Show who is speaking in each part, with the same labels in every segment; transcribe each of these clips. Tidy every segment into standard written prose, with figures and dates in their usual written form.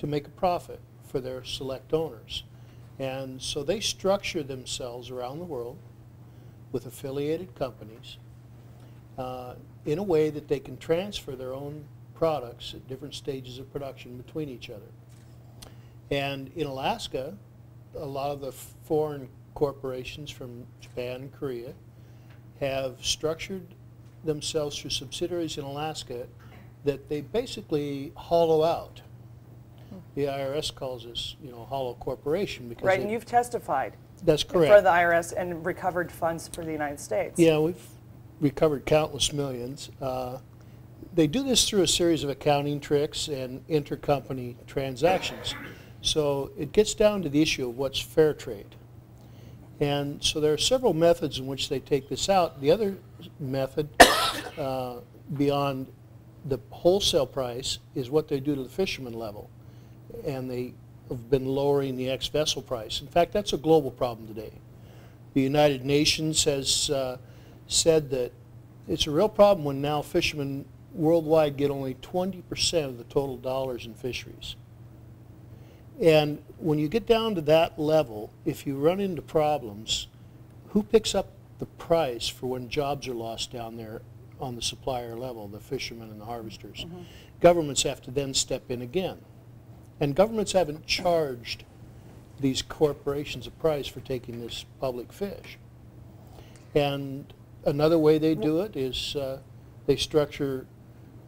Speaker 1: to make a profit for their select owners. And so they structure themselves around the world with affiliated companies in a way that they can transfer their own products at different stages of production between each other. And in Alaska, a lot of the foreign corporations from Japan and Korea have structured themselves through subsidiaries in Alaska that they basically hollow out. The IRS calls this, you know, hollow corporation because
Speaker 2: right, and you've testified.
Speaker 1: That's correct.
Speaker 2: For the IRS and recovered funds for the United States.
Speaker 1: Yeah, we've recovered countless millions. They do this through a series of accounting tricks and intercompany transactions. So it gets down to the issue of what's fair trade. And so there are several methods in which they take this out. The other method, beyond the wholesale price, is what they do to the fisherman level. And they have been lowering the ex-vessel price. In fact, that's a global problem today. The United Nations has said that it's a real problem when now fishermen worldwide get only 20% of the total dollars in fisheries. And when you get down to that level, if you run into problems, who picks up the price for when jobs are lost down there on the supplier level, the fishermen and the harvesters? Mm-hmm. Governments have to then step in again. And governments haven't charged these corporations a price for taking this public fish. And another way they do it is they structure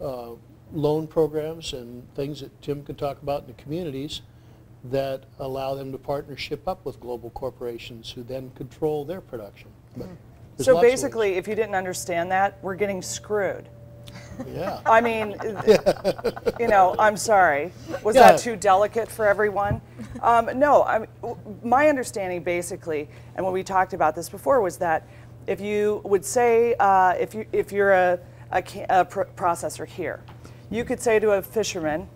Speaker 1: loan programs and things that Tim can talk about in the communities that allow them to partnership up with global corporations who then control their production. But
Speaker 2: so basically, if you didn't understand that, we're getting screwed.
Speaker 1: Yeah.
Speaker 2: I mean, you know, I'm sorry. Was that too delicate for everyone? No, my understanding basically, and when we talked about this before, was that if you would say, if you're a processor here, you could say to a fisherman,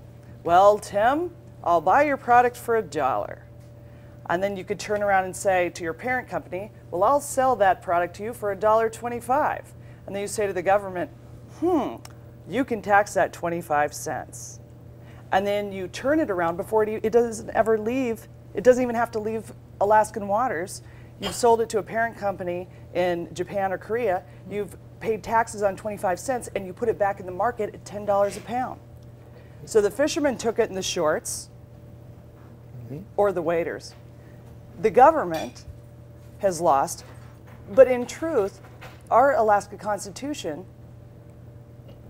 Speaker 2: well, Tim, I'll buy your product for $1. And then you could turn around and say to your parent company, well, I'll sell that product to you for $1.25. And then you say to the government, you can tax that 25 cents. And then you turn it around before it doesn't ever leave, it doesn't even have to leave Alaskan waters. You've sold it to a parent company in Japan or Korea, you've paid taxes on 25 cents, and you put it back in the market at $10 a pound. So the fishermen took it in the shorts, or the waders. The government has lost, but in truth, our Alaska Constitution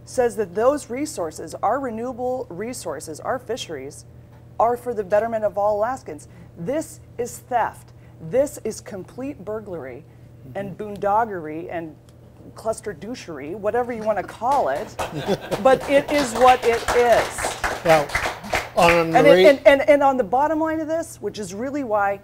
Speaker 2: says that those resources, our renewable resources, our fisheries, are for the betterment of all Alaskans. This is theft. This is complete burglary and boondoggery and cluster douchery, whatever you want to call it, but it is what it is.
Speaker 1: Now,
Speaker 2: and on the bottom line of this, which is really why,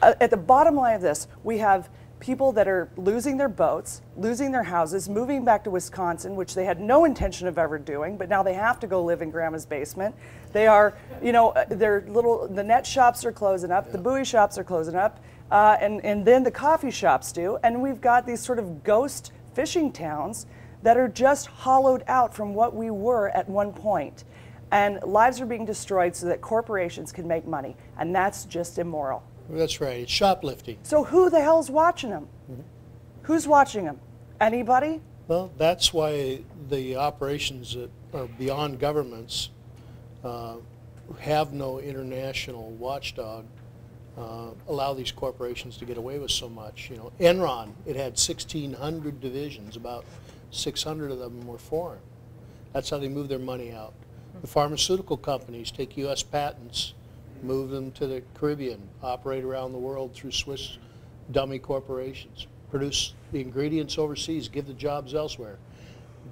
Speaker 2: at the bottom line of this, we have people that are losing their boats, losing their houses, moving back to Wisconsin, which they had no intention of ever doing, but now they have to go live in grandma's basement. They are, you know, the net shops are closing up, the buoy shops are closing up, and then the coffee shops do, and we've got these sort of ghost fishing towns that are just hollowed out from what we were at one point. And lives are being destroyed so that corporations can make money, and that's just immoral.
Speaker 1: That's right, it's shoplifting.
Speaker 2: So who the hell's watching them? Who's watching them? Anybody?
Speaker 1: Well, that's why the operations that are beyond governments have no international watchdog allow these corporations to get away with so much. You know, Enron, it had 1,600 divisions, about 600 of them were foreign. That's how they move their money out. The pharmaceutical companies take U.S. patents, move them to the Caribbean, operate around the world through Swiss dummy corporations, produce the ingredients overseas, give the jobs elsewhere,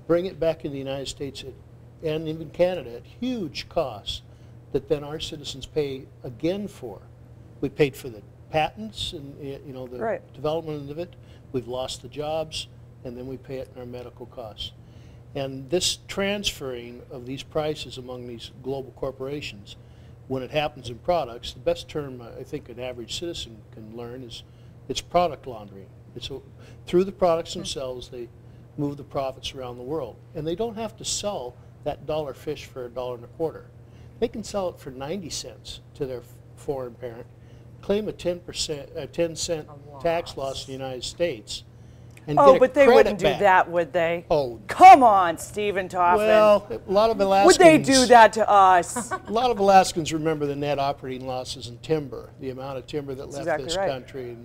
Speaker 1: bring it back in the United States and even Canada at huge costs that then our citizens pay again for. We paid for the patents and you know the development of it. We've lost the jobs, and then we pay it in our medical costs. And this transferring of these prices among these global corporations, when it happens in products, the best term I think an average citizen can learn is it's product laundering. It's through the products themselves, they move the profits around the world. And they don't have to sell that dollar fish for $1.25. They can sell it for 90 cents to their foreign parent, claim a 10-cent tax loss in the United States, and get a
Speaker 2: but they
Speaker 1: credit
Speaker 2: wouldn't do
Speaker 1: back.
Speaker 2: that, would they?
Speaker 1: Oh,
Speaker 2: come on, Stephen Taufen.
Speaker 1: well, a lot of Alaskans.
Speaker 2: Would they do that to us?
Speaker 1: A lot of Alaskans remember the net operating losses in timber, the amount of timber that left
Speaker 2: exactly
Speaker 1: this
Speaker 2: right.
Speaker 1: country,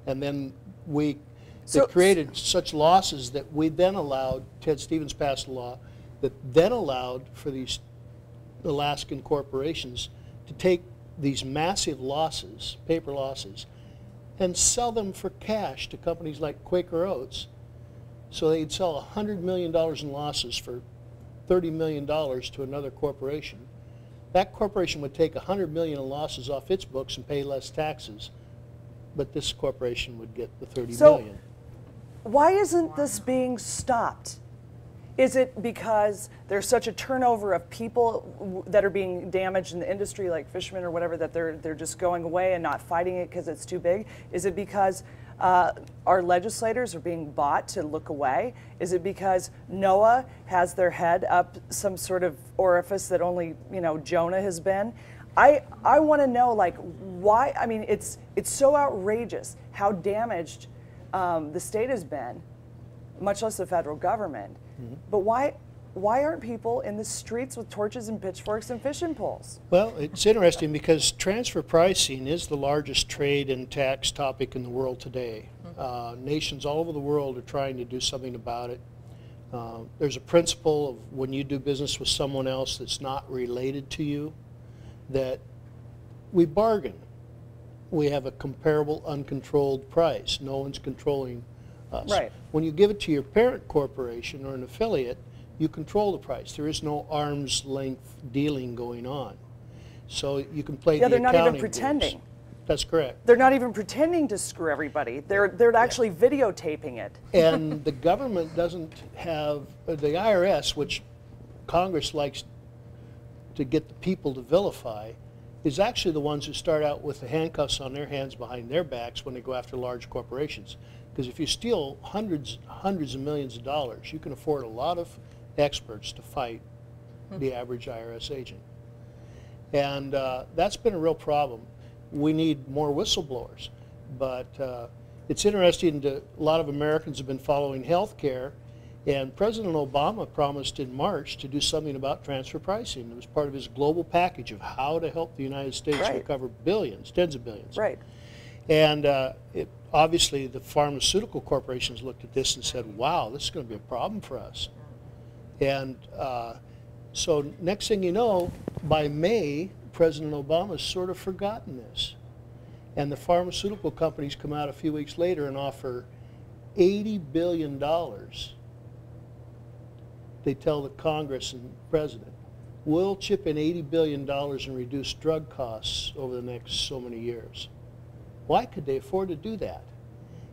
Speaker 1: and then they created such losses that we then allowed, Ted Stevens passed a law that then allowed for these Alaskan corporations to take these massive losses, paper losses, and sell them for cash to companies like Quaker Oats. So they'd sell $100 million in losses for $30 million to another corporation. That corporation would take $100 million in losses off its books and pay less taxes, but this corporation would get the $30 million.
Speaker 2: Why isn't this being stopped? Is it because there's such a turnover of people that are being damaged in the industry, like fishermen or whatever, that they're just going away and not fighting it because it's too big? Is it because our legislators are being bought to look away? Is it because NOAA has their head up some sort of orifice that only Jonah has been? I want to know, like, why. I mean, it's so outrageous how damaged the state has been, much less the federal government. Mm-hmm. But why aren't people in the streets with torches and pitchforks and fishing poles?
Speaker 1: Well, it's interesting because transfer pricing is the largest trade and tax topic in the world today. Mm-hmm. Nations all over the world are trying to do something about it. There's a principle of when you do business with someone else that's not related to you, that we bargain. We have a comparable, uncontrolled price. No one's controlling us.
Speaker 2: Right.
Speaker 1: When you give it to your parent corporation or an affiliate, you control the price. There is no arm's length dealing going on. So you can play the accounting
Speaker 2: they're not even pretending.
Speaker 1: games. That's correct.
Speaker 2: They're not even pretending to screw everybody. They're actually videotaping it.
Speaker 1: And the government doesn't have, the IRS, which Congress likes to get the people to vilify, is actually the ones who start out with the handcuffs on their hands behind their backs when they go after large corporations. Because if you steal hundreds of millions of dollars, you can afford a lot of experts to fight the average IRS agent. And that's been a real problem. We need more whistleblowers. But it's interesting that a lot of Americans have been following health care, and President Obama promised in March to do something about transfer pricing. It was part of his global package of how to help the United States recover billions, tens of billions.
Speaker 2: Right.
Speaker 1: And obviously the pharmaceutical corporations looked at this and said, wow, this is going to be a problem for us. And so next thing you know, by May, President Obama's sort of forgotten this. And the pharmaceutical companies come out a few weeks later and offer $80 billion. They tell the Congress and President, we'll chip in $80 billion and reduce drug costs over the next so many years. Why could they afford to do that?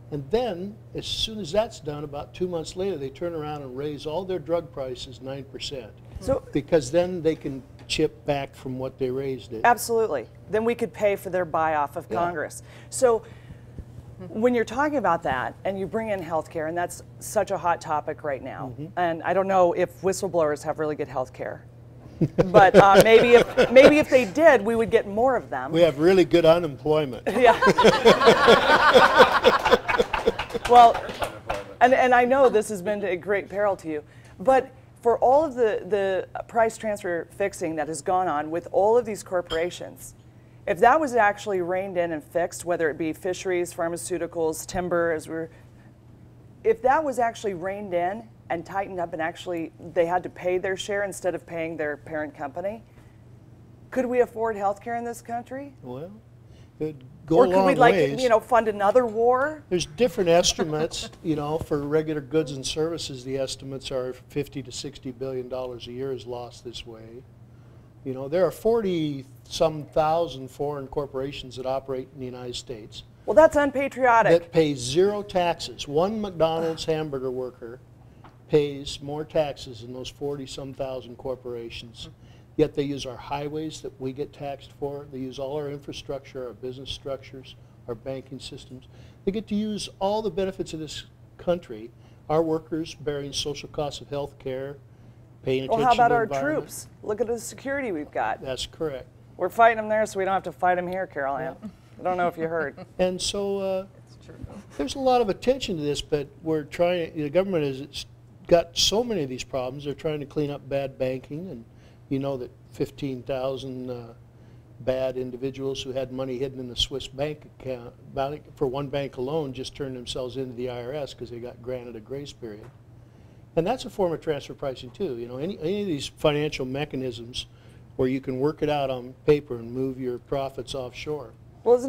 Speaker 1: And then, as soon as that's done, about 2 months later, they turn around and raise all their drug prices 9%. Because then they can chip back from what they raised it.
Speaker 2: Absolutely. Then we could pay for their buy-off of Congress. So when you're talking about that, and you bring in healthcare, and that's such a hot topic right now, and I don't know if whistleblowers have really good healthcare. But maybe if they did, we would get more of them.
Speaker 1: We have really good unemployment.
Speaker 2: Yeah. Well, and I know this has been a great peril to you, but for all of the price transfer fixing that has gone on with all of these corporations, if that was actually reined in and fixed, whether it be fisheries, pharmaceuticals, timber, if that was actually reined in and tightened up and actually they had to pay their share instead of paying their parent company, could we afford health care in this country?
Speaker 1: Well, it'd go a long ways.
Speaker 2: Or could we, fund another war?
Speaker 1: There's different estimates, for regular goods and services. The estimates are $50 to $60 billion a year is lost this way. There are 40-some thousand foreign corporations that operate in the United States.
Speaker 2: Well, that's unpatriotic.
Speaker 1: That pay zero taxes. One McDonald's hamburger worker pays more taxes than those 40-some thousand corporations. Yet they use our highways that we get taxed for. They use all our infrastructure, our business structures, our banking systems. They get to use all the benefits of this country. Our workers bearing social costs of health care, paying attention
Speaker 2: Well, how about
Speaker 1: to
Speaker 2: our
Speaker 1: environment.
Speaker 2: troops? Look at the security we've got.
Speaker 1: That's correct.
Speaker 2: We're fighting them there so we don't have to fight them here, Carol Ann. I don't know if you heard.
Speaker 1: And so
Speaker 3: It's true.
Speaker 1: there's a lot of attention to this, but we're trying, the government has got so many of these problems. They're trying to clean up bad banking, and you know that 15,000 bad individuals who had money hidden in the Swiss bank account, for one bank alone, just turned themselves into the IRS because they got granted a grace period. And that's a form of transfer pricing too. You know, any of these financial mechanisms where you can work it out on paper and move your profits offshore.
Speaker 2: Well, isn't